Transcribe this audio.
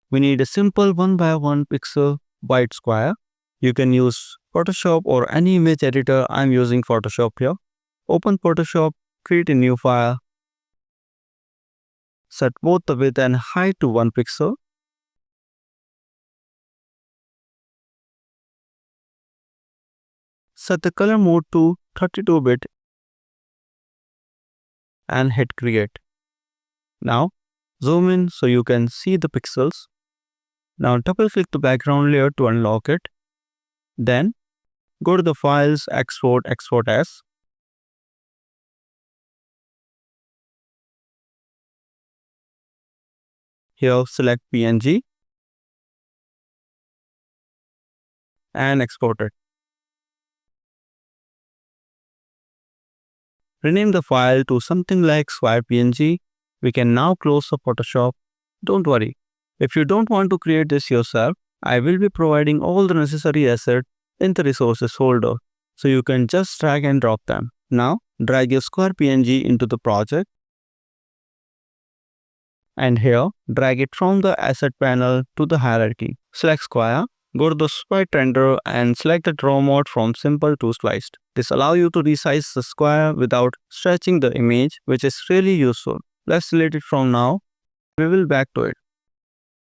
we need a simple 1 by 1 pixel white square. You can use Photoshop or any image editor. I'm using Photoshop here. Open Photoshop, create a new file. Set both the width and height to 1 pixel. Set the color mode to 32-bit and hit create. Now zoom in so you can see the pixels. Now double click the background layer to unlock it. Then go to the files, export as. Here select PNG and export it. Rename the file to something like swire.png. We can now close the Photoshop. Don't worry, if you don't want to create this yourself, I will be providing all the necessary assets in the resources folder, so you can just drag and drop them. Now drag your Square.png into the project, and here drag it from the asset panel to the hierarchy. Select Square, go to the sprite render and select the draw mode from simple to sliced. This allows you to resize the square without stretching the image, which is really useful. Let's delete it from now. We will back to it.